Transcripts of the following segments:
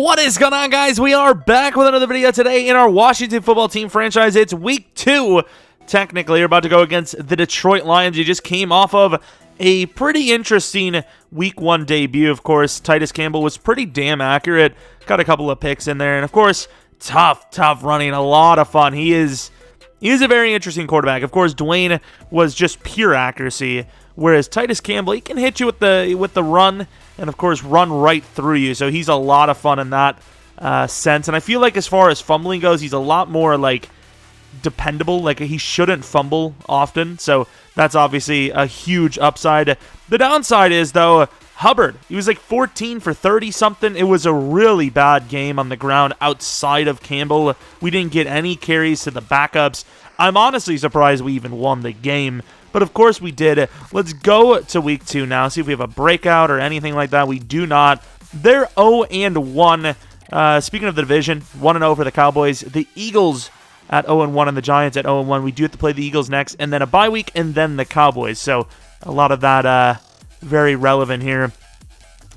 What is going on, guys? We are back with another video today in our Washington football team franchise. It's week 2. Technically, you're about to go against the Detroit Lions. You just came off of a pretty interesting week 1 debut. Of course, Titus Campbell was pretty damn accurate. Got a couple of picks in there. And of course, tough running. A lot of fun. He is a very interesting quarterback. Of course, Dwayne was just pure accuracy, whereas Titus Campbell, he can hit you with the run and, of course, run right through you. So he's a lot of fun in that sense. And I feel like as far as fumbling goes, he's a lot more, like, dependable. Like, he shouldn't fumble often. So that's obviously a huge upside. The downside is, though, Hubbard. He was like 14 for 30-something. It was a really bad game on the ground outside of Campbell. We didn't get any carries to the backups. I'm honestly surprised we even won the game. But of course we did. Let's go to week 2 now. See if we have a breakout or anything like that. We do not. They're 0-1. Speaking of the division, 1-0 for the Cowboys. The Eagles at 0-1 and the Giants at 0-1. We do have to play the Eagles next, and then a bye week, and then the Cowboys. So a lot of that very relevant here.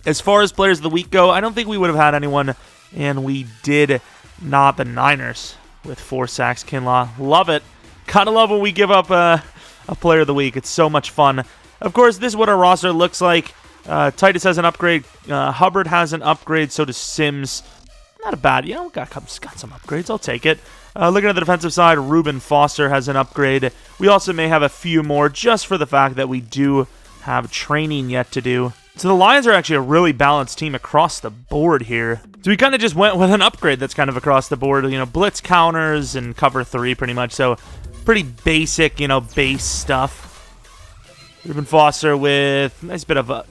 As far as players of the week go, I don't think we would have had anyone, and we did not. The Niners with 4 sacks. Kinlaw, love it. Kind of love when we give up a player of the week. It's so much fun. Of course, this is what our roster looks like. Titus has an upgrade. Hubbard has an upgrade. So does Sims. Not a bad, got some upgrades. I'll take it. Looking at the defensive side, Reuben Foster has an upgrade. We also may have a few more just for the fact that we do have training yet to do. So the Lions are actually a really balanced team across the board here. So we kind of just went with an upgrade that's kind of across the board. Blitz counters and cover 3 pretty much. So pretty basic, base stuff. Reuben Foster with a nice bit of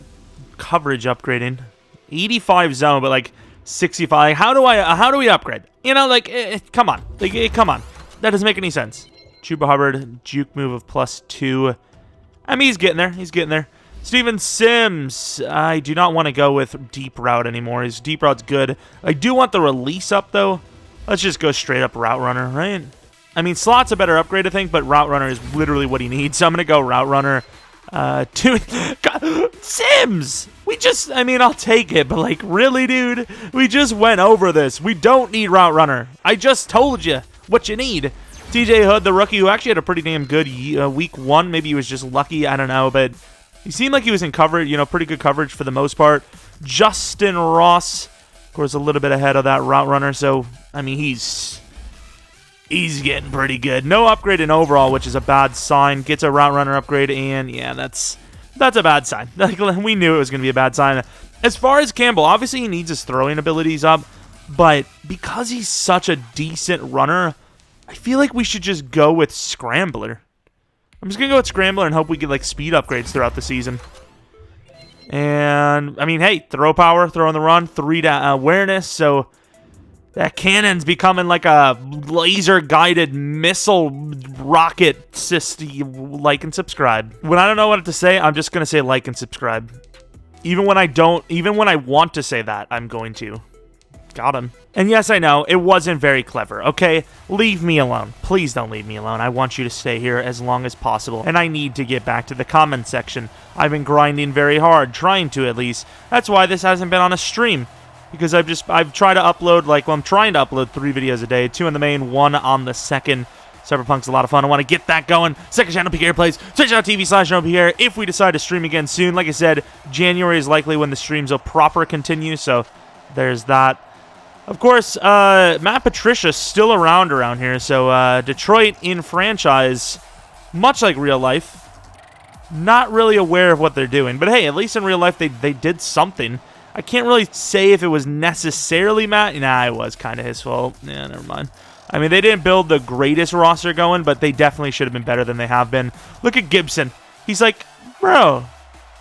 coverage upgrading. 85 zone, but like 65. How do we upgrade? Come on. Come on. That doesn't make any sense. Chuba Hubbard, juke move of +2. I mean, he's getting there. Steven Sims. I do not want to go with deep route anymore. His deep route's good. I do want the release up, though. Let's just go straight up route runner, right? I mean, slot's a better upgrade, I think, but route runner is literally what he needs. So I'm going to go route runner. Sims! I'll take it, but like, really, dude? We just went over this. We don't need route runner. I just told you what you need. TJ Hood, the rookie, who actually had a pretty damn good week 1. Maybe he was just lucky. I don't know, but he seemed like he was in coverage, pretty good coverage for the most part. Justin Ross, of course, a little bit ahead of that route runner. So, I mean, he's getting pretty good. No upgrade in overall, which is a bad sign. Gets a route runner upgrade, and yeah, that's a bad sign. Like, we knew it was going to be a bad sign. As far as Campbell, obviously he needs his throwing abilities up, but because he's such a decent runner, I feel like we should just go with Scrambler. I'm just going to go with Scrambler and hope we get, like, speed upgrades throughout the season. And, I mean, hey, throw power, throw on the run, 3 to awareness, so that cannon's becoming like a laser-guided missile rocket system. Like and subscribe. When I don't know what to say, I'm just going to say like and subscribe. Even when I want to say that, I'm going to. Got him. And yes, I know, it wasn't very clever, okay? Leave me alone. Please don't leave me alone. I want you to stay here as long as possible. And I need to get back to the comment section. I've been grinding very hard, trying to at least. That's why this hasn't been on a stream. Because I've tried to upload, I'm trying to upload 3 videos a day. 2 on the main, 1 on the second. Cyberpunk's a lot of fun. I want to get that going. Second channel, PK Plays. Twitch.tv/Jeromepkr if we decide to stream again soon. Like I said, January is likely when the streams will proper continue. So there's that. Of course, Matt Patricia's still around here. So Detroit in franchise, much like real life, not really aware of what they're doing. But hey, at least in real life, they did something. I can't really say if it was necessarily Matt. Nah, it was kind of his fault. Yeah, never mind. I mean, they didn't build the greatest roster going, but they definitely should have been better than they have been. Look at Gibson. He's like, bro,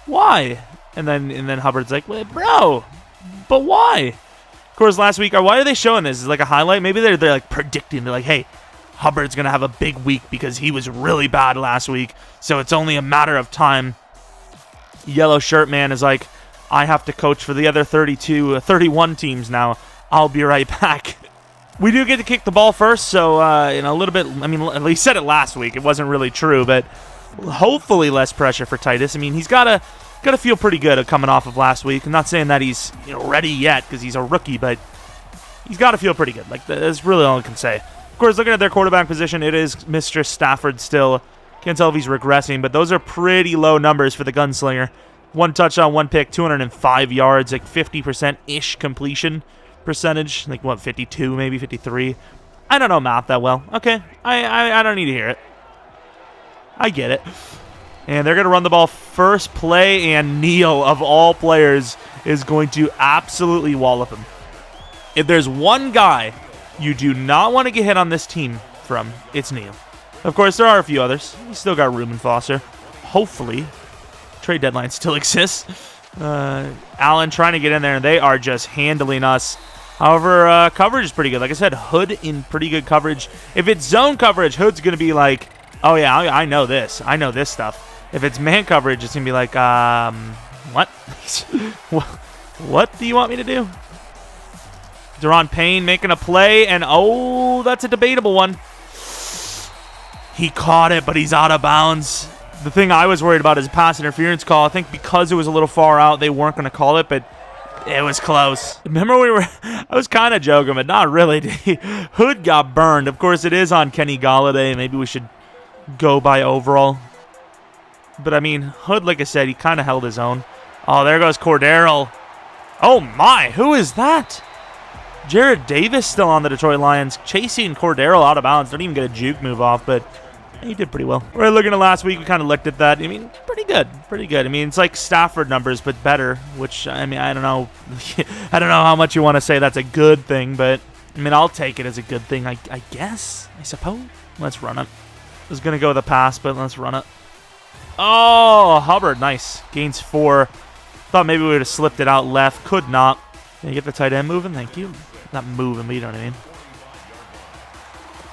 why? And then Hubbard's like, well, bro, but why? Of course, last week, why are they showing this? Is it like a highlight? Maybe they're like predicting. They're like, hey, Hubbard's going to have a big week because he was really bad last week, so it's only a matter of time. Yellow shirt man is like, I have to coach for the other 31 teams now. I'll be right back. We do get to kick the ball first, so in a little bit, I mean, he said it last week. It wasn't really true, but hopefully less pressure for Titus. I mean, he's got to feel pretty good coming off of last week. I'm not saying that he's ready yet because he's a rookie, but he's got to feel pretty good. Like, that's really all I can say. Of course, looking at their quarterback position, it is Mr. Stafford still. Can't tell if he's regressing, but those are pretty low numbers for the gunslinger. 1 touchdown, 1 pick, 205 yards, like 50%-ish completion percentage. Like, what, 52, maybe 53? I don't know math that well. Okay, I don't need to hear it. I get it. And they're going to run the ball first play, and Neal, of all players, is going to absolutely wallop him. If there's one guy you do not want to get hit on this team from, it's Neal. Of course, there are a few others. You still got Reuben Foster. Hopefully, trade deadline still exists. Allen trying to get in there, and they are just handling us. However, coverage is pretty good. Like I said, Hood in pretty good coverage. If it's zone coverage, Hood's going to be like, oh, yeah, I know this. I know this stuff. If it's man coverage, it's going to be like, what? What do you want me to do? Deron Payne making a play, and oh, that's a debatable one. He caught it, but he's out of bounds. The thing I was worried about is a pass interference call. I think because it was a little far out, they weren't going to call it, but it was close. Remember I was kind of joking, but not really. Hood got burned. Of course, it is on Kenny Golladay. Maybe we should go by overall. But, I mean, Hood, like I said, he kind of held his own. Oh, there goes Cordero. Oh, my. Who is that? Jared Davis still on the Detroit Lions, chasing Cordero out of bounds. Don't even get a juke move off, but he did pretty well. We're looking at last week. We kind of looked at that. I mean, pretty good. Pretty good. I mean, it's like Stafford numbers, but better, which, I mean, I don't know. I don't know how much you want to say that's a good thing, but, I mean, I'll take it as a good thing, I guess, I suppose. Let's run it. I was going to go with a pass, but let's run it. Oh, Hubbard, nice. Gains 4. Thought maybe we would have slipped it out left. Could not. Can you get the tight end moving? Thank you. Not moving, but you know what I mean.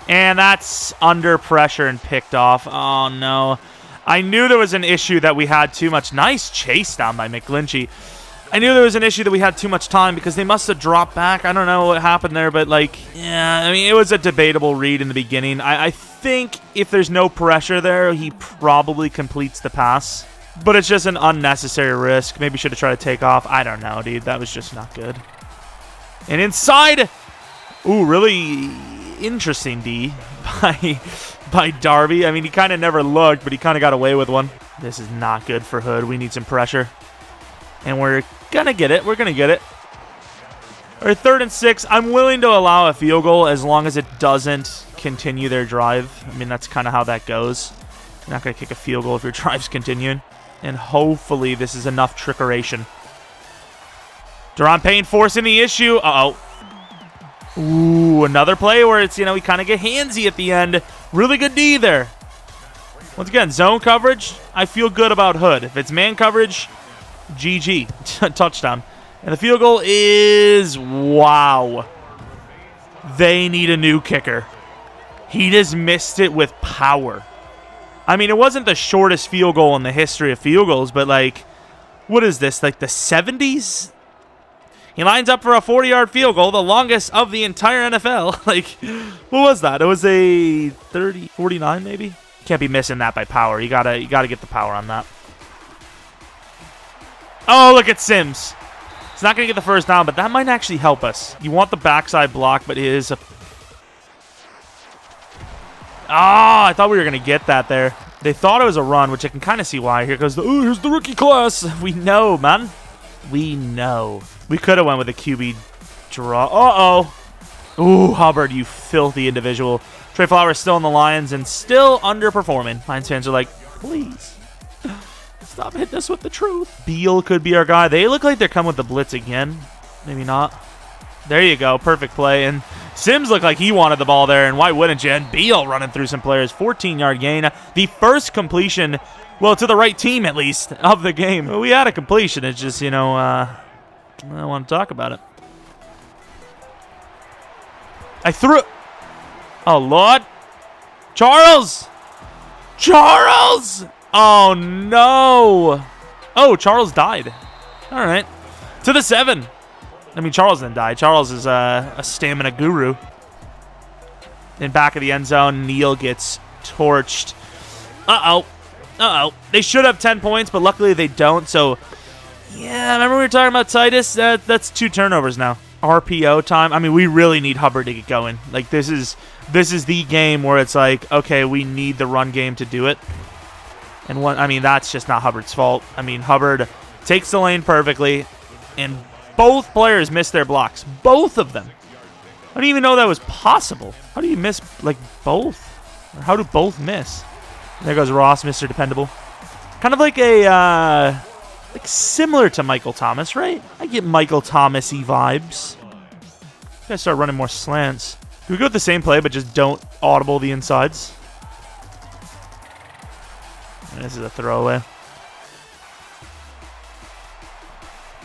And that's under pressure and picked off. Oh, no. I knew there was an issue that we had too much. Nice chase down by McGlinchey. I knew there was an issue that we had too much time because they must have dropped back. I don't know what happened there, but, like, yeah, I mean, it was a debatable read in the beginning. I think if there's no pressure there, he probably completes the pass. But it's just an unnecessary risk. Maybe should have tried to take off. I don't know, dude. That was just not good. And inside, ooh, really interesting D by Darby. I mean, he kind of never looked, but he kind of got away with one. This is not good for Hood. We need some pressure. And we're going to get it. We're going to get it. All right, 3rd and 6. I'm willing to allow a field goal as long as it doesn't continue their drive. I mean, that's kind of how that goes. You're not going to kick a field goal if your drive's continuing. And hopefully this is enough trickeration. Deron Payne forcing the issue. Uh-oh. Ooh, another play where it's, you know, we kind of get handsy at the end. Really good D there. Once again, zone coverage, I feel good about Hood. If it's man coverage, GG. Touchdown. And the field goal is, wow. They need a new kicker. He just missed it with power. I mean, it wasn't the shortest field goal in the history of field goals, but, like, what is this, like the 70s? He lines up for a 40-yard field goal, the longest of the entire NFL. Like, what was that? It was a 30, 49 maybe? Can't be missing that by power. You gotta get the power on that. Oh, look at Sims. He's not going to get the first down, but that might actually help us. You want the backside block, but it is a... Ah, I thought we were going to get that there. They thought it was a run, which I can kind of see why. Here goes the, oh, here's the rookie class. We know, man. We know. We could have went with a QB draw. Uh-oh. Ooh, Hubbard, you filthy individual. Trey Flowers still in the Lions and still underperforming. Lions fans are like, please, stop hitting us with the truth. Beal could be our guy. They look like they're coming with the blitz again. Maybe not. There you go. Perfect play. And Sims looked like he wanted the ball there, and why wouldn't you? And Beal running through some players. 14-yard gain. The first completion, well, to the right team at least, of the game. We had a completion. It's just, you know, I don't want to talk about it. I threw it. Oh, Lord. Charles! Charles! Oh, no. Oh, Charles died. All right. To the 7. I mean, Charles didn't die. Charles is a stamina guru. In back of the end zone, Neal gets torched. Uh-oh. Uh-oh. They should have 10 points, but luckily they don't. So, yeah, remember we were talking about Titus? That's 2 turnovers now. RPO time. I mean, we really need Hubbard to get going. Like, this is the game where it's like, okay, we need the run game to do it. And I mean, that's just not Hubbard's fault. I mean, Hubbard takes the lane perfectly, and both players miss their blocks. Both of them. I didn't even know that was possible. How do you miss, like, both? Or how do both miss? There goes Ross, Mr. Dependable. Kind of like a, like, similar to Michael Thomas, right? I get Michael Thomas-y vibes. Gotta start running more slants. Do we go with the same play, but just don't audible the insides? And this is a throwaway.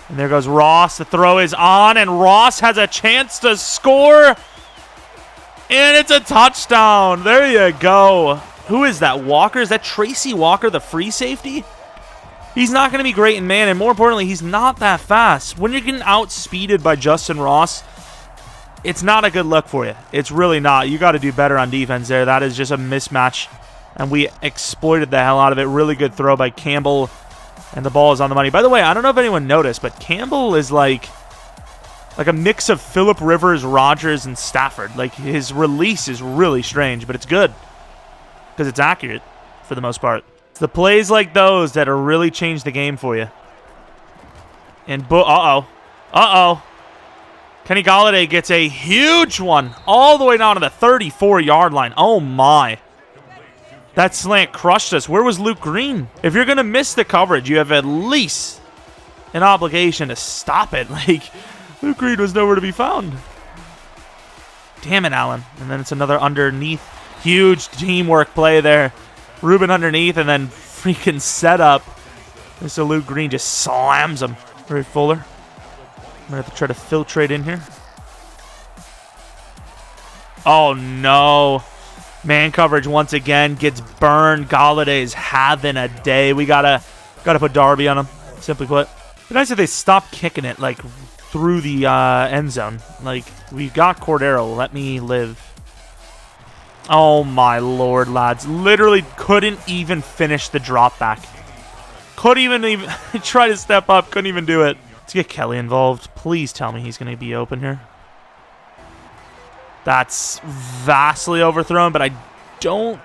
And there goes Ross. The throw is on, and Ross has a chance to score. And it's a touchdown. There you go. Who is that? Walker? Is that Tracy Walker, the free safety? He's not going to be great in man, and more importantly, he's not that fast. When you're getting outspeeded by Justin Ross, it's not a good look for you. It's really not. You got to do better on defense there. That is just a mismatch, and we exploited the hell out of it. Really good throw by Campbell, and the ball is on the money. By the way, I don't know if anyone noticed, but Campbell is like a mix of Phillip Rivers, Rodgers, and Stafford. Like, his release is really strange, but it's good because it's accurate for the most part. It's the plays like those that are really change the game for you. And uh-oh. Kenny Golladay gets a huge one all the way down to the 34-yard line. Oh, my. That slant crushed us. Where was Luke Green? If you're going to miss the coverage, you have at least an obligation to stop it. Like, Luke Green was nowhere to be found. Damn it, Allen. And then it's another underneath. Huge teamwork play there. Ruben underneath, and then freaking setup. So Luke Green just slams him. Ray Fuller. I'm going to have to try to filtrate in here. Oh, no. Man coverage once again gets burned. Galladay's having a day. We gotta put Darby on him, simply put. It'd be nice if they stopped kicking it, like, through the end zone. Like, we got Cordero. Let me live. Oh, my Lord, lads. Literally couldn't even finish the drop back. Couldn't even try to step up. Couldn't even do it. Let's get Kelly involved. Please tell me he's going to be open here. That's vastly overthrown, but I don't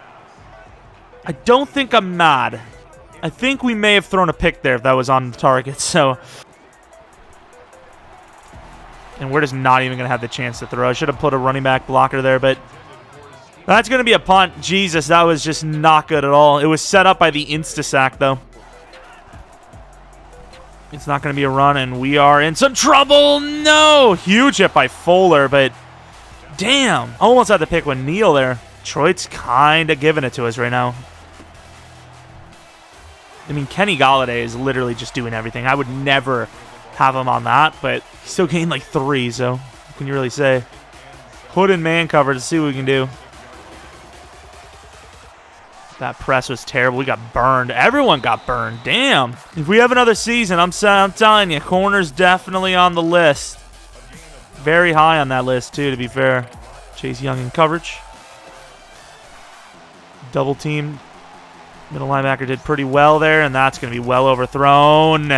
think I'm mad. I think we may have thrown a pick there if that was on the target, so. And we're just not even going to have the chance to throw. I should have put a running back blocker there, but that's going to be a punt. Jesus, that was just not good at all. It was set up by the insta-sack, though. It's not going to be a run, and we are in some trouble. No! Huge hit by Fuller, but damn. Almost had the pick with Neal there. Detroit's kind of giving it to us right now. I mean, Kenny Golladay is literally just doing everything. I would never have him on that, but he still gained like 3, so what can you really say? Hood and man cover to see what we can do. That press was terrible. We got burned. Everyone got burned. Damn. If we have another season, I'm telling you, corner's definitely on the list. Very high on that list, too, to be fair. Chase Young in coverage. Double team. Middle linebacker did pretty well there, and that's going to be well overthrown.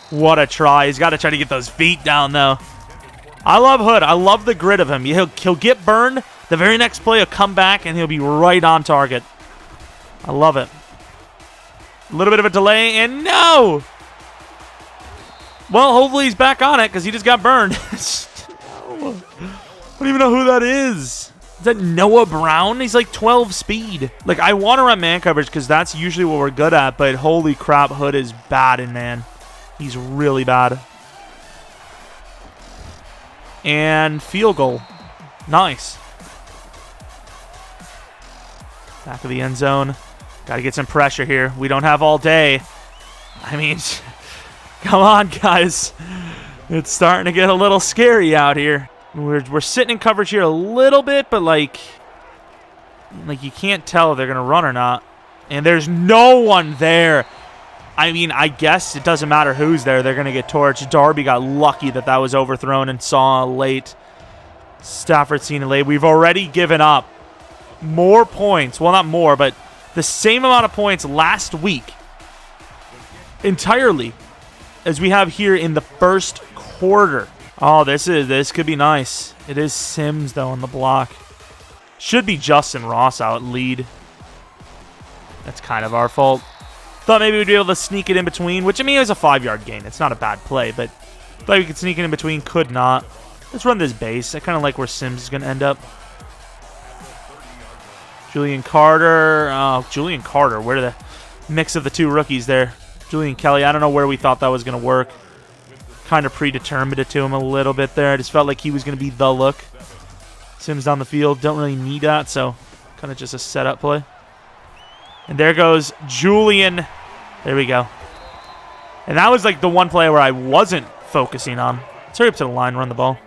What a try. He's got to try to get those feet down, though. I love Hood. I love the grit of him. He'll get burned. The very next play he'll come back, and he'll be right on target. I love it. A little bit of a delay, and no! Well, hopefully he's back on it, because he just got burned. I don't even know who that is. Is that Noah Brown? He's like 12 speed. Like, I want to run man coverage, because that's usually what we're good at, but holy crap, Hood is bad in man. He's really bad. And field goal. Nice. Back of the end zone. Got to get some pressure here. We don't have all day. I mean, come on, guys. It's starting to get a little scary out here. We're sitting in coverage here a little bit, but like you can't tell if they're going to run or not. And there's no one there. I mean, I guess it doesn't matter who's there. They're going to get torched. Darby got lucky that was overthrown and saw late. Stafford seen it late. We've already given up more points. Well, not more, but the same amount of points last week entirely as we have here in the first quarter. Oh, this could be nice. It is Sims, though, on the block. Should be Justin Ross out lead. That's kind of our fault. Thought maybe we'd be able to sneak it in between, which, I mean, is a 5-yard gain. It's not a bad play, but thought we could sneak it in between. Could not. Let's run this base. I kind of like where Sims is going to end up. Julian Carter. Oh, Julian Carter. Where the mix of the two rookies there. Julian Kelly. I don't know where we thought that was going to work. Kind of predetermined it to him a little bit there. I just felt like he was going to be the look. Sims down the field. Don't really need that, so kind of just a setup play. And there goes Julian. There we go. And that was like the one play where I wasn't focusing on. Let's hurry up to the line, run the ball.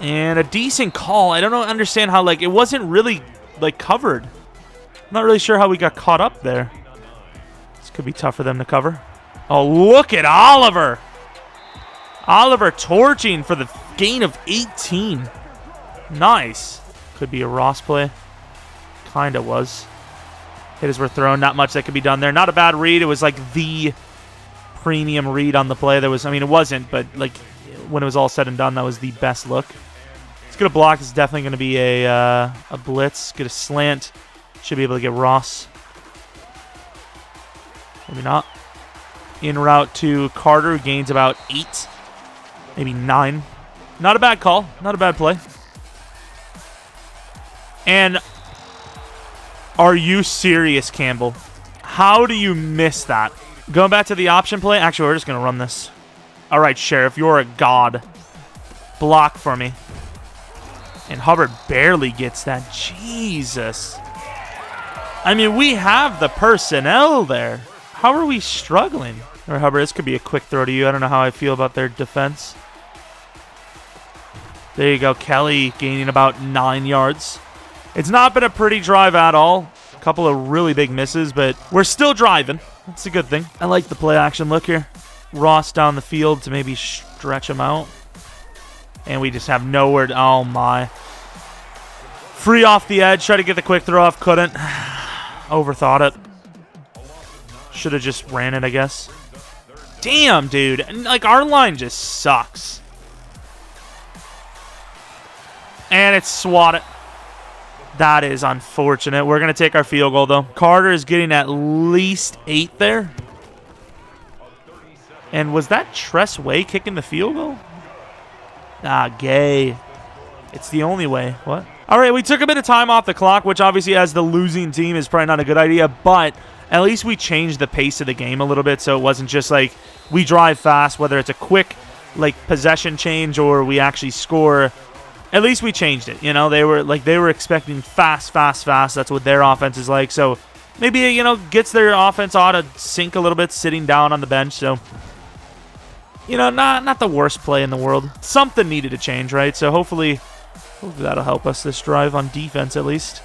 And a decent call. I don't understand how, like, it wasn't really, like, covered. I'm not really sure how we got caught up there. This could be tough for them to cover. Oh, look at Oliver. Oliver torching for the gain of 18. Nice. Could be a Ross play. Kind of was. Hitters were thrown. Not much that could be done there. Not a bad read. It was like the premium read on the play. There was, I mean, it wasn't, but like when it was all said and done, that was the best look. It's going to block. It's definitely going to be a blitz. Get a slant. Should be able to get Ross. Maybe not. In route to Carter, who gains about 8, maybe 9. Not a bad call. Not a bad play. And are you serious, Campbell? How do you miss that? Going back to the option play. Actually, we're just going to run this. All right, Sheriff, you're a god. Block for me. And Hubbard barely gets that. Jesus. I mean, we have the personnel there. How are we struggling? Or Hubbard, this could be a quick throw to you. I don't know how I feel about their defense. There you go. Kelly gaining about 9 yards. It's not been a pretty drive at all. A couple of really big misses, but we're still driving. That's a good thing. I like the play action look here. Ross down the field to maybe stretch him out. And we just have nowhere to... Oh, my. Free off the edge. Try to get the quick throw off. Couldn't. Overthought it. Should have just ran it, I guess. Damn, dude. And, like, our line just sucks. And it's swatted. That is unfortunate. We're going to take our field goal, though. Carter is getting at least 8 there. And was that Tress Way kicking the field goal? Ah, gay. It's the only way. What? All right, we took a bit of time off the clock, which obviously as the losing team is probably not a good idea, but at least we changed the pace of the game a little bit so it wasn't just like we drive fast, whether it's a quick like possession change or we actually score. At least we changed it. You know, they were expecting fast. That's what their offense is like. So maybe, you know, gets their offense out of sync a little bit sitting down on the bench. So, you know, not the worst play in the world. Something needed to change, right? So hopefully that'll help us this drive on defense at least.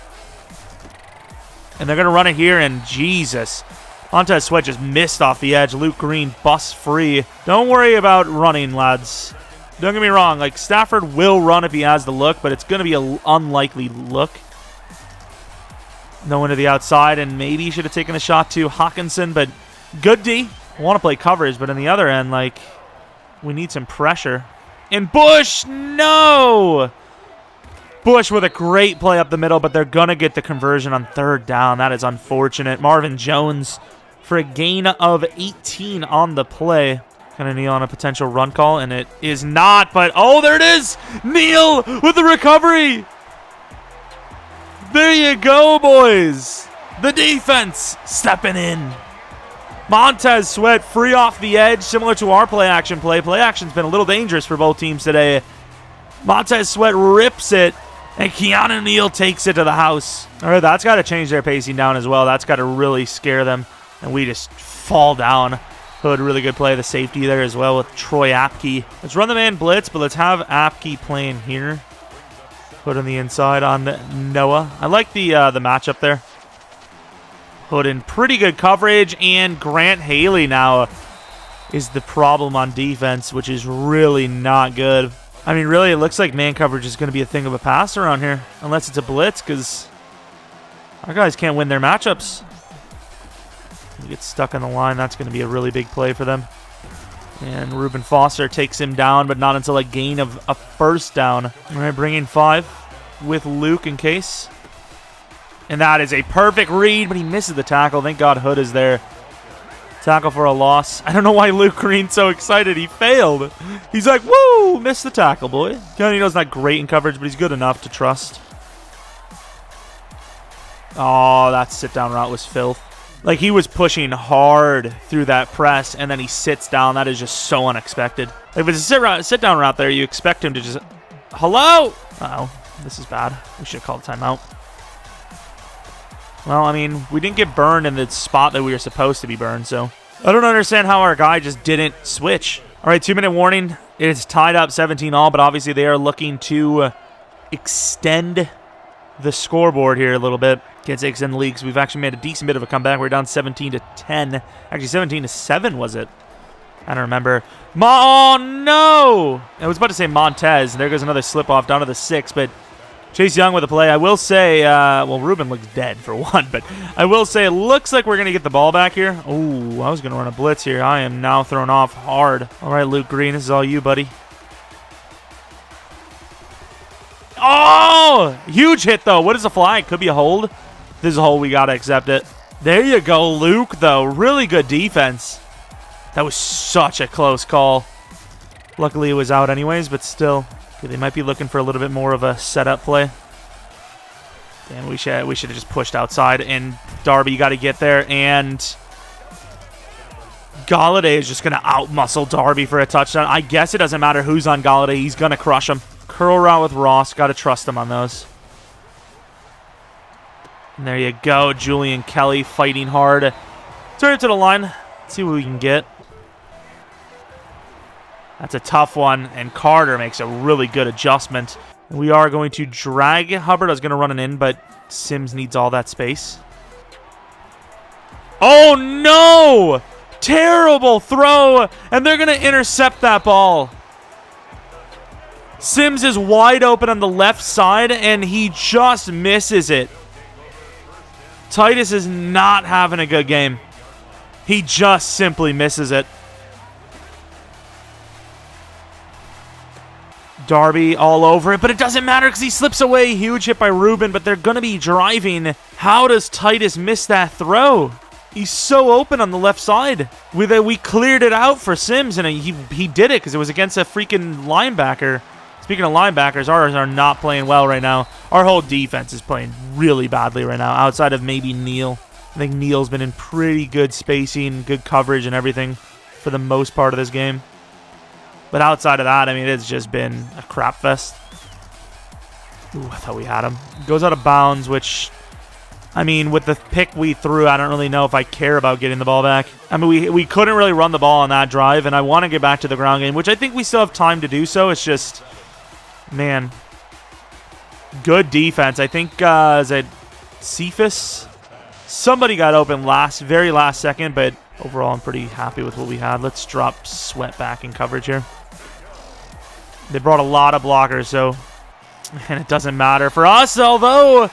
And they're going to run it here, and Jesus. Montez Sweat just missed off the edge. Luke Green busts free. Don't worry about running, lads. Don't get me wrong. Like, Stafford will run if he has the look, but it's going to be an unlikely look. No one to the outside, and maybe he should have taken a shot to Hawkinson, but good D. I want to play coverage, but on the other end, like, we need some pressure. And Bush, no! Bush with a great play up the middle, but they're going to get the conversion on 3rd down. That is unfortunate. Marvin Jones for a gain of 18 on the play. Going to kneel on a potential run call, and it is not, but oh, there it is! Neal with the recovery! There you go, boys! The defense stepping in. Montez Sweat free off the edge, similar to our play action play. Play action's been a little dangerous for both teams today. Montez Sweat rips it, and Keanu Neal takes it to the house. All right, that's got to change their pacing down as well. That's got to really scare them, and we just fall down. Hood, really good play. The safety there as well with Troy Apke. Let's run the man blitz, but let's have Apke playing here. Hood on the inside on Noah. I like the matchup there. Hood in pretty good coverage, and Grant Haley now is the problem on defense, which is really not good. I mean, really, it looks like man coverage is going to be a thing of a pass around here, unless it's a blitz, because our guys can't win their matchups. We get stuck on the line. That's going to be a really big play for them. And Reuben Foster takes him down, but not until a gain of a first down. All right, bringing 5 with Luke in case. And that is a perfect read, but he misses the tackle. Thank God Hood is there. Tackle for a loss. I don't know why Luke Green's so excited. He failed. He's like, woo, missed the tackle, boy. Canino's not great in coverage, but he's good enough to trust. Oh, that sit-down route was filth. Like, he was pushing hard through that press, and then he sits down. That is just so unexpected. If it's a sit-down route there, you expect him to just... Hello? Uh-oh. This is bad. We should have called a timeout. Well, I mean, we didn't get burned in the spot that we were supposed to be burned, so... I don't understand how our guy just didn't switch. All right, 2-minute warning. It is tied up 17-all, but obviously they are looking to extend the scoreboard here a little bit. Can't say extend the league, because we've actually made a decent bit of a comeback. We're down 17-10. Actually, 17-7 was it? I don't remember. Oh, no! I was about to say Montez. There goes another slip-off down to the 6, but... Chase Young with a play. I will say, well, Ruben looks dead for one, but I will say it looks like we're going to get the ball back here. Oh, I was going to run a blitz here. I am now thrown off hard. All right, Luke Green, this is all you, buddy. Oh, huge hit, though. What is a flag? Could be a hold. This is a hold. We got to accept it. There you go, Luke, though. Really good defense. That was such a close call. Luckily, it was out anyways, but still. Okay, they might be looking for a little bit more of a setup play. And we should have just pushed outside. And Darby, you got to get there. And Galladay is just going to out-muscle Darby for a touchdown. I guess it doesn't matter who's on Galladay. He's going to crush him. Curl route with Ross. Got to trust him on those. And there you go. Julian Kelly fighting hard. Turn it to the line. Let's see what we can get. That's a tough one, and Carter makes a really good adjustment. We are going to drag Hubbard. I was going to run it in, but Sims needs all that space. Oh, no! Terrible throw, and they're going to intercept that ball. Sims is wide open on the left side, and he just misses it. Titus is not having a good game. He just simply misses it. Darby all over it, but it doesn't matter because he slips away. Huge hit by Ruben, but they're going to be driving. How does Titus miss that throw? He's so open on the left side. We cleared it out for Sims, and he did it because it was against a freaking linebacker. Speaking of linebackers, ours are not playing well right now. Our whole defense is playing really badly right now, outside of maybe Neal. I think Neal's been in pretty good spacing, good coverage, and everything for the most part of this game. But outside of that, I mean, it's just been a crap fest. Ooh, I thought we had him. Goes out of bounds, which, I mean, with the pick we threw, I don't really know if I care about getting the ball back. I mean, we couldn't really run the ball on that drive, and I want to get back to the ground game, which I think we still have time to do so. It's just, man, good defense. I think, is it Cephas? Somebody got open very last second, but overall, I'm pretty happy with what we had. Let's drop Sweat back in coverage here. They brought a lot of blockers, so... And it doesn't matter for us, although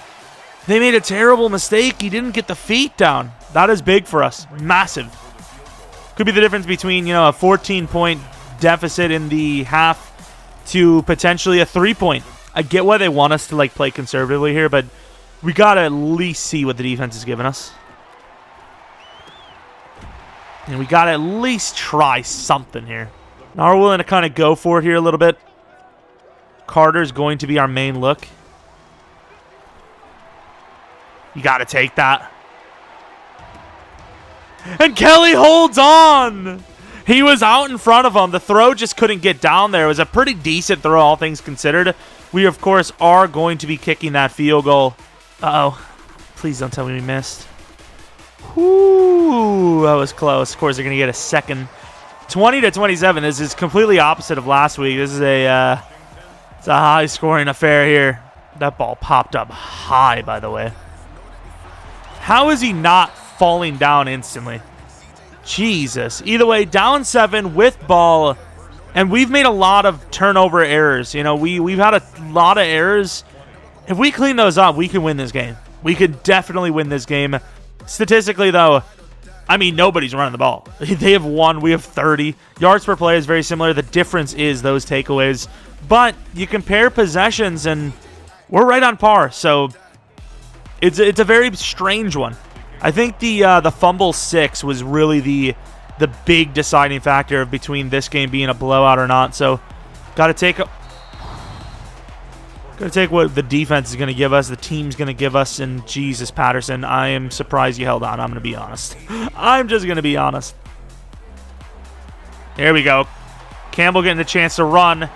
they made a terrible mistake. He didn't get the feet down. That is big for us. Massive. Could be the difference between, a 14-point deficit in the half to potentially a 3-point. I get why they want us to, play conservatively here, but we got to at least see what the defense is giving us. And we got to at least try something here. Now we're willing to kind of go for it here a little bit. Carter's going to be our main look. You got to take that. And Kelly holds on. He was out in front of him. The throw just couldn't get down there. It was a pretty decent throw, all things considered. We, of course, are going to be kicking that field goal. Uh-oh. Please don't tell me we missed. Ooh, that was close. Of course, they're going to get a second. 20-27. This is completely opposite of last week. This is it's a high-scoring affair here. That ball popped up high, by the way. How is he not falling down instantly? Jesus. Either way, down 7 with ball, and we've made a lot of turnover errors. We've had a lot of errors. If we clean those up, we can win this game. We could definitely win this game. Statistically, though, I mean, nobody's running the ball. They have 1, we have 30. Yards per play is very similar. The difference is those takeaways. But you compare possessions, and we're right on par. So it's a very strange one. I think the fumble 6 was really the big deciding factor between this game being a blowout or not. So got to take what the defense is going to give us, the team's going to give us, and Jesus, Patterson, I am surprised you held on. I'm going to be honest. I'm just going to be honest. There we go. Campbell getting a chance to run.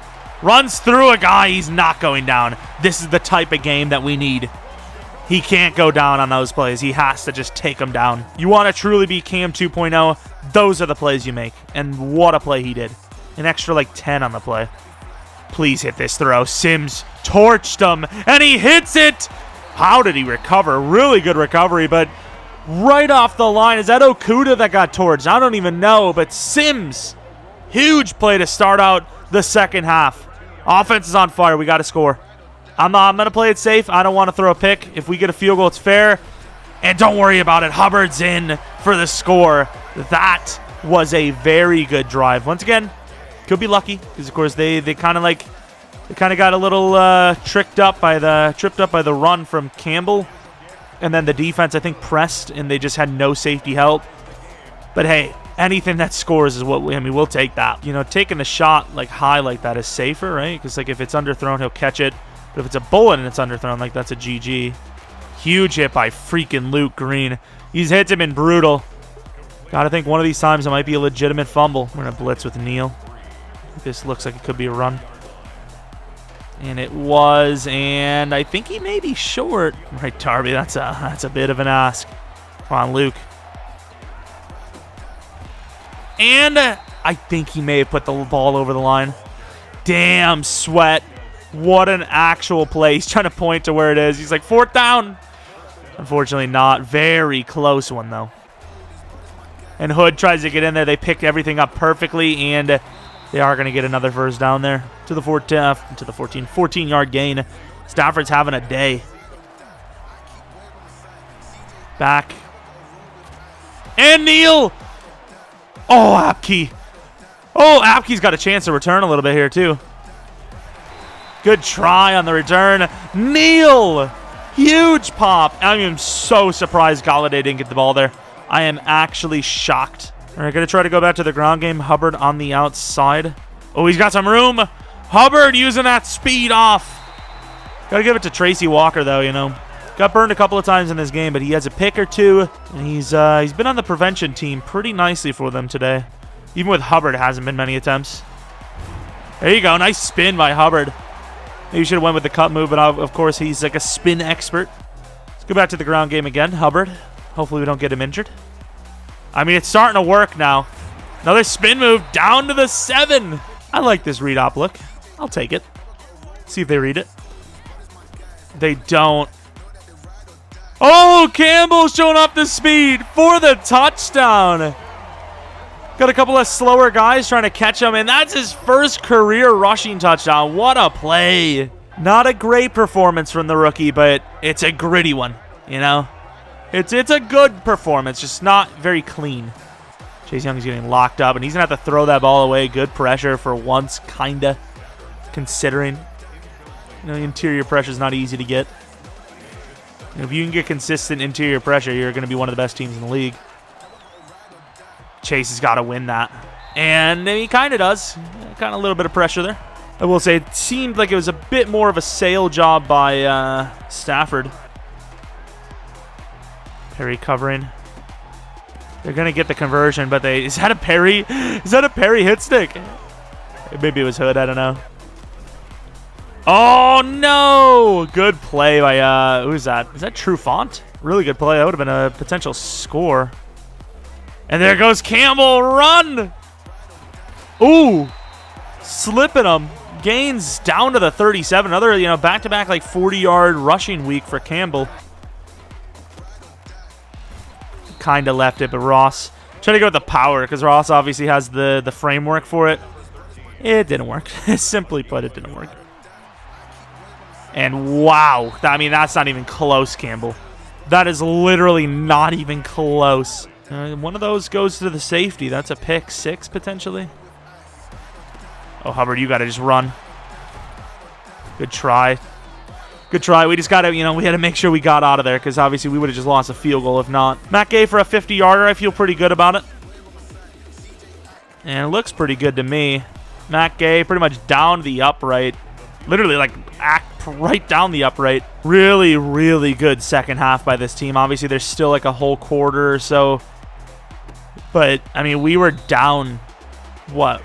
Runs through a guy. He's not going down. This is the type of game that we need. He can't go down on those plays. He has to just take them down. You want to truly be Cam 2.0, those are the plays you make. And what a play he did. An extra like 10 on the play. Please hit this throw. Sims torched him, and he hits it. How did he recover? Really good recovery, but right off the line. Is that Okuda that got torched? I don't even know, but Sims. Huge play to start out the second half. Offense is on fire. We got to score. I'm going to play it safe. I don't want to throw a pick. If we get a field goal, it's fair. And don't worry about it. Hubbard's in for the score. That was a very good drive. Once again, could be lucky because, of course, they kind of got a little tripped up by the run from Campbell, and then the defense I think pressed and they just had no safety help. But hey, anything that scores is what we'll take that. You know, taking the shot like high like that is safer, right? Because like if it's underthrown, he'll catch it. But if it's a bullet and it's underthrown, like that's a GG. Huge hit by freaking Luke Green. He's hit him in brutal. Gotta think one of these times it might be a legitimate fumble. We're gonna blitz with Neal. This looks like it could be a run. And it was, and I think he may be short. Right, Darby, that's a bit of an ask. Come on, Luke. And I think he may have put the ball over the line. Damn, Sweat. What an actual play. He's trying to point to where it is. He's like, 4th down. Unfortunately not. Very close one, though. And Hood tries to get in there. They picked everything up perfectly, and they are going to get another first down there to the 14-yard gain. Stafford's having a day. Back. And Neal. Oh, Apke. Oh, Apke's got a chance to return a little bit here, too. Good try on the return. Neal. Huge pop. I am so surprised Galladay didn't get the ball there. I am actually shocked. All right, going to try to go back to the ground game. Hubbard on the outside. Oh, he's got some room. Hubbard using that speed off. Got to give it to Tracy Walker, though, you know. Got burned a couple of times in this game, but he has a pick or two. And he's been on the prevention team pretty nicely for them today. Even with Hubbard, it hasn't been many attempts. There you go. Nice spin by Hubbard. Maybe you should have went with the cut move, but of course he's like a spin expert. Let's go back to the ground game again. Hubbard. Hopefully we don't get him injured. I mean, it's starting to work now. Another spin move down to the 7. I like this read op look. I'll take it. See if they read it. They don't. Oh, Campbell showing off the speed for the touchdown. Got a couple of slower guys trying to catch him, and that's his first career rushing touchdown. What a play. Not a great performance from the rookie, but it's a gritty one, you know? It's a good performance, just not very clean. Chase Young is getting locked up, and he's going to have to throw that ball away. Good pressure for once, kind of, considering. You know, interior pressure is not easy to get. You know, if you can get consistent interior pressure, you're going to be one of the best teams in the league. Chase has got to win that. And he kind of does. Kind of a little bit of pressure there. I will say it seemed like it was a bit more of a sail job by Stafford. Perry covering. They're going to get the conversion, but is that a Perry? Is that a Perry hit stick? Maybe it was Hood. I don't know. Oh, no. Good play by, who's that? Is that Trufant? Really good play. That would have been a potential score. And there goes Campbell. Run. Ooh. Slipping him. Gains down to the 37. Another, you know, back-to-back like 40-yard rushing week for Campbell. Kind of left it, but Ross tried to go with the power because Ross obviously has the framework for it. It didn't work. Simply put, it didn't work. And wow. I mean, that's not even close, Campbell. That is literally not even close. One of those goes to the safety. That's a pick 6 potentially. Oh, Hubbard, you got to just run. Good try. Good try. We just got to, we had to make sure we got out of there because obviously we would have just lost a field goal if not. Matt Gay for a 50-yarder. I feel pretty good about it. And it looks pretty good to me. Matt Gay pretty much down the upright. Literally, like, right down the upright. Really, really good second half by this team. Obviously, there's still like a whole quarter or so. But, I mean, we were down, what,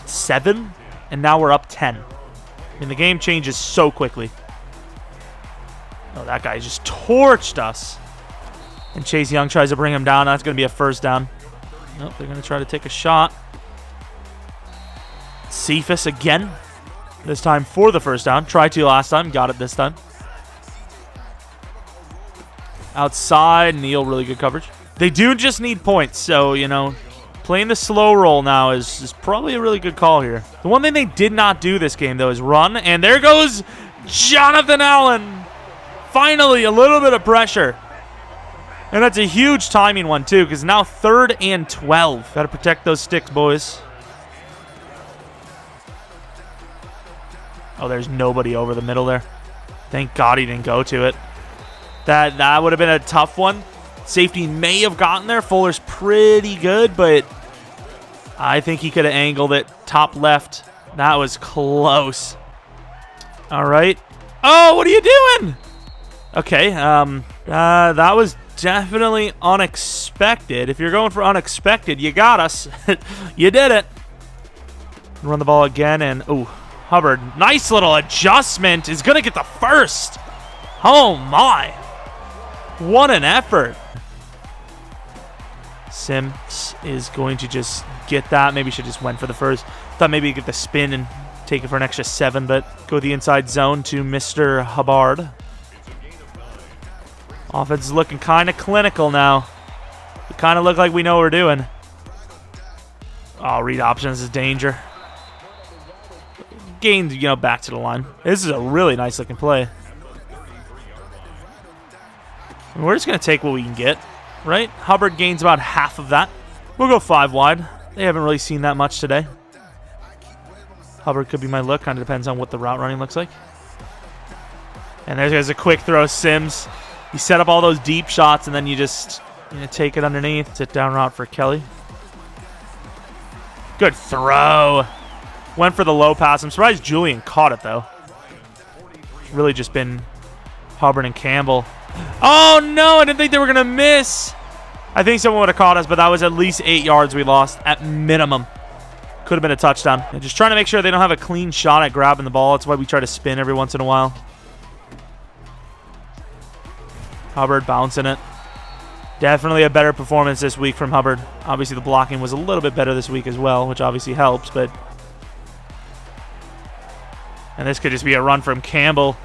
7? And now we're up 10. I mean, the game changes so quickly. Oh, that guy just torched us. And Chase Young tries to bring him down. That's going to be a first down. Nope, they're going to try to take a shot. Cephas again. This time for the first down. Tried to last time. Got it this time. Outside. Neal, really good coverage. They do just need points. So, playing the slow roll now is probably a really good call here. The one thing they did not do this game, though, is run. And there goes Jonathan Allen. Finally, a little bit of pressure. And that's a huge timing one, too, because now 3rd and 12. Got to protect those sticks, boys. Oh, there's nobody over the middle there. Thank God he didn't go to it. That would have been a tough one. Safety may have gotten there. Fuller's pretty good, but I think he could have angled it. Top left. That was close. All right. Oh, what are you doing? Okay. That was definitely unexpected. If you're going for unexpected, you got us. You did it. Run the ball again, and Hubbard, nice little adjustment, is going to get the first. Oh, my. What an effort. Sims is going to just get that. Maybe should just went for the first. Thought maybe he'd get the spin and take it for an extra 7, but go the inside zone to Mr. Hubbard. Offense is looking kind of clinical now. We kind of look like we know what we're doing. Oh, read options is danger. Gained, back to the line. This is a really nice looking play. And we're just going to take what we can get, right? Hubbard gains about half of that. We'll go 5 wide. They haven't really seen that much today. Hubbard could be my look. Kind of depends on what the route running looks like. And there's a quick throw, Sims. You set up all those deep shots, and then you just take it underneath. Sit down route for Kelly. Good throw. Went for the low pass. I'm surprised Julian caught it, though. It's really just been Hubbard and Campbell. Oh, no. I didn't think they were going to miss. I think someone would have caught us, but that was at least 8 yards we lost at minimum. Could have been a touchdown. And just trying to make sure they don't have a clean shot at grabbing the ball. That's why we try to spin every once in a while. Hubbard bouncing it. Definitely a better performance this week from Hubbard. Obviously, the blocking was a little bit better this week as well, which obviously helps, but... And this could just be a run from Campbell.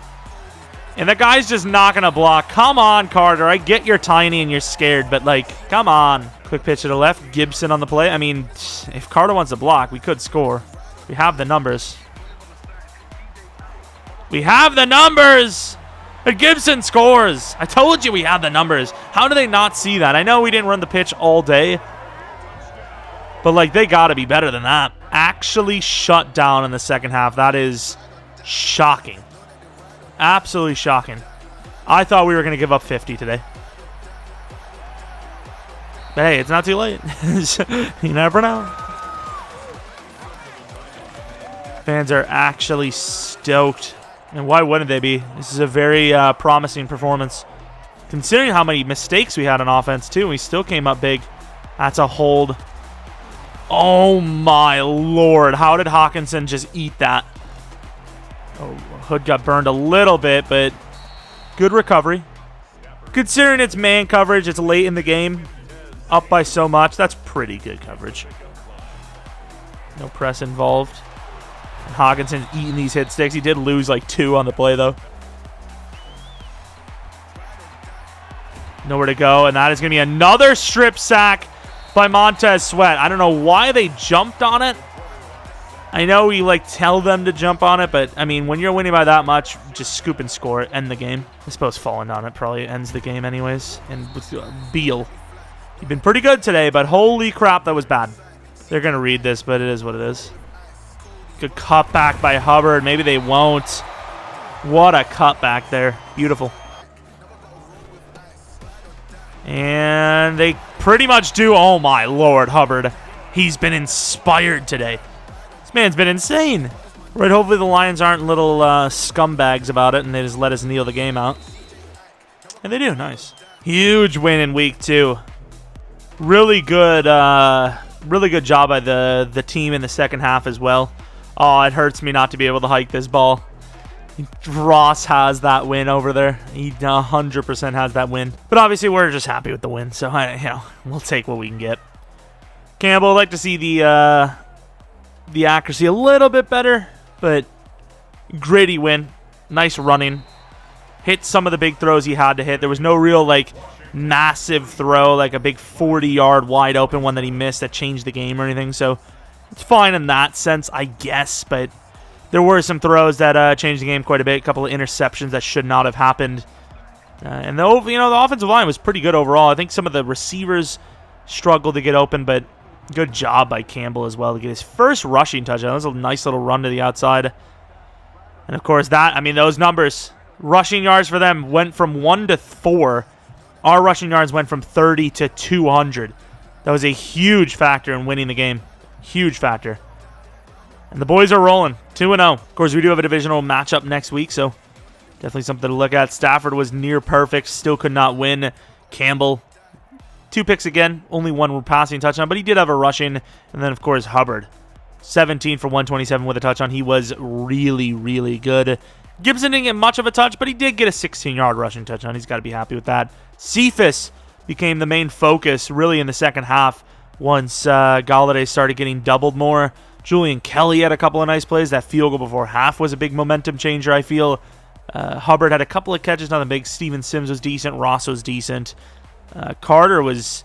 And the guy's just not going to block. Come on, Carter. I get you're tiny and you're scared, but, come on. Quick pitch to the left. Gibson on the play. I mean, if Carter wants to block, we could score. We have the numbers. We have the numbers! And Gibson scores! I told you we had the numbers. How do they not see that? I know we didn't run the pitch all day, but, they got to be better than that. Actually shut down in the second half. That is shocking. Absolutely shocking. I thought we were going to give up 50 today. But hey, it's not too late. You never know. Fans are actually stoked. And why wouldn't they be? This is a very promising performance. Considering how many mistakes we had on offense, too. We still came up big. That's a hold. Oh, my Lord. How did Hawkinson just eat that? Oh, Hood got burned a little bit, but good recovery. Considering it's man coverage, it's late in the game. Up by so much. That's pretty good coverage. No press involved. And Hawkinson's eating these hit sticks. He did lose 2 on the play, though. Nowhere to go, and that is going to be another strip sack by Montez Sweat. I don't know why they jumped on it. I know we tell them to jump on it, but I mean, when you're winning by that much, just scoop and score it, end the game. I suppose falling on it probably ends the game anyways. And with Beal. You've been pretty good today, but holy crap, that was bad. They're going to read this, but it is what it is. Good cutback by Hubbard. Maybe they won't. What a cutback there. Beautiful. And they pretty much do. Oh, my Lord, Hubbard. He's been inspired today. This man's been insane. Right, hopefully the Lions aren't little scumbags about it, and they just let us kneel the game out. And they do. Nice. Huge win in week 2. Really good job by the team in the second half as well. Oh, it hurts me not to be able to hike this ball. Ross has that win over there. He 100% has that win. But obviously, we're just happy with the win, so we'll take what we can get. Campbell, I'd like to see the accuracy a little bit better, but gritty win. Nice running. Hit some of the big throws he had to hit. There was no real massive throw, like a big 40-yard wide open one that he missed that changed the game or anything. So it's fine in that sense, I guess, but there were some throws that changed the game quite a bit. A couple of interceptions that should not have happened. And the offensive line was pretty good overall. I think some of the receivers struggled to get open, but good job by Campbell as well to get his first rushing touchdown. That was a nice little run to the outside. And of course those numbers, rushing yards for them went from 1 to 4. Our rushing yards went from 30 to 200. That was a huge factor in winning the game. Huge factor. And the boys are rolling. 2-0. Of course, we do have a divisional matchup next week, so definitely something to look at. Stafford was near perfect. Still could not win. Campbell, 2 picks again. Only 1 passing touchdown, but he did have a rushing. And then, of course, Hubbard, 17 for 127 with a touchdown. He was really, really good. Gibson didn't get much of a touch, but he did get a 16-yard rushing touchdown. He's got to be happy with that. Cephas became the main focus really in the second half once Galladay started getting doubled more. Julian Kelly had a couple of nice plays. That field goal before half was a big momentum changer, I feel. Hubbard had a couple of catches, nothing big. Steven Sims was decent. Ross was decent. Carter was...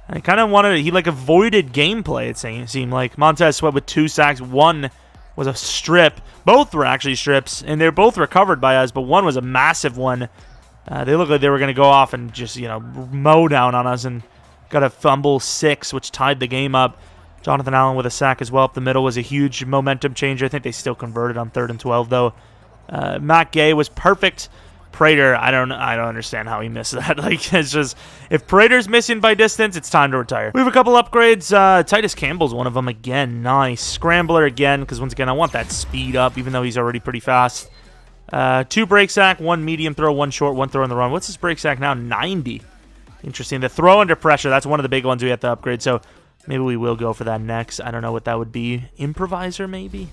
I kind of wanted... He avoided gameplay, it seemed like. Montez Sweat with 2 sacks. 1 was a strip. Both were actually strips, and they're both recovered by us, but 1 was a massive one. They looked like they were going to go off and just, mow down on us, and got a fumble 6, which tied the game up. Jonathan Allen with a sack as well up the middle was a huge momentum changer. I think they still converted on 3rd and 12, though. Matt Gay was perfect. Prater, I don't understand how he missed that. It's just, if Prater's missing by distance, it's time to retire. We have a couple upgrades. Titus Campbell's one of them again. Nice. Scrambler again, because once again, I want that speed up, even though he's already pretty fast. 2 break sack, 1 medium throw, 1 short, 1 throw on the run. What's his break sack now? 90. Interesting. The throw under pressure, that's one of the big ones we have to upgrade, so maybe we will go for that next. I don't know what that would be. Improviser, maybe?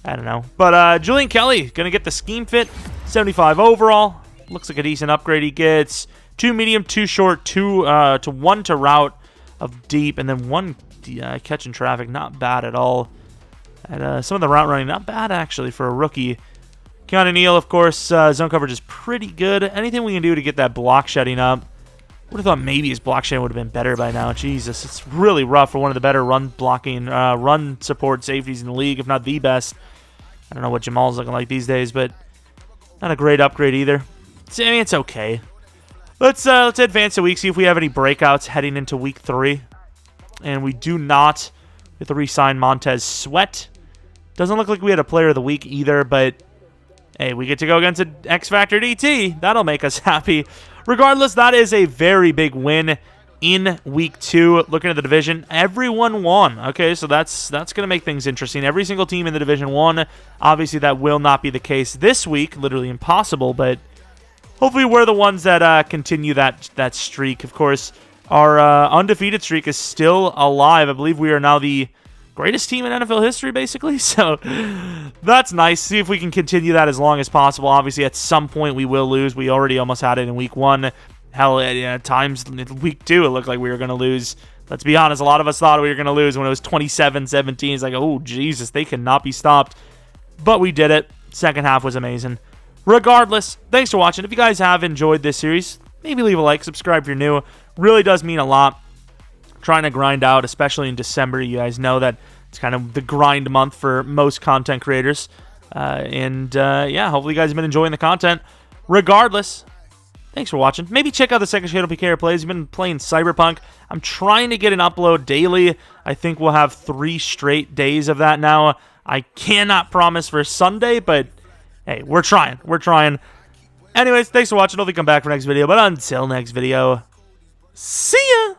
I don't know. But Julian Kelly, going to get the scheme fit. 75 overall. Looks like a decent upgrade. He gets 2 medium, 2 short, 2 to 1 to route of deep, and then 1 catch in traffic. Not bad at all. And some of the route running, not bad actually for a rookie. Keanu Neal, of course, zone coverage is pretty good. Anything we can do to get that block shedding up. Would have thought maybe his block shedding would have been better by now. Jesus, it's really rough for one of the better run blocking, run support safeties in the league, if not the best. I don't know what Jamal's looking like these days, but not a great upgrade either. It's okay. Let's advance a week, see if we have any breakouts heading into week 3. And we do not. We have to re-sign Montez Sweat. Doesn't look like we had a player of the week either, but hey, we get to go against an X Factor DT. That'll make us happy. Regardless, that is a very big win in week 2. Looking at the division, everyone won. Okay, so that's going to make things interesting. Every single team in the division won. Obviously, that will not be the case this week. Literally impossible, but hopefully we're the ones that continue that streak. Of course, our undefeated streak is still alive. I believe we are now the greatest team in NFL history, basically. So that's nice. See if we can continue that as long as possible. Obviously, at some point we will lose. We already almost had it in week 1. Hell, at times in week 2, it looked like we were going to lose. Let's be honest, a lot of us thought we were going to lose when it was 27-17. It's like, oh, Jesus, they cannot be stopped. But we did it. Second half was amazing. Regardless, thanks for watching. If you guys have enjoyed this series, maybe leave a like, subscribe if you're new. Really does mean a lot. Trying to grind out, especially in December. You guys know that it's kind of the grind month for most content creators. Yeah, hopefully you guys have been enjoying the content. Regardless, thanks for watching. Maybe check out the second Jeromepkr plays. He's been playing Cyberpunk. I'm trying to get an upload daily. I think we'll have 3 straight days of that now. I cannot promise for Sunday, but hey, we're trying. We're trying. Anyways, thanks for watching. Hopefully come back for next video. But until next video, see ya!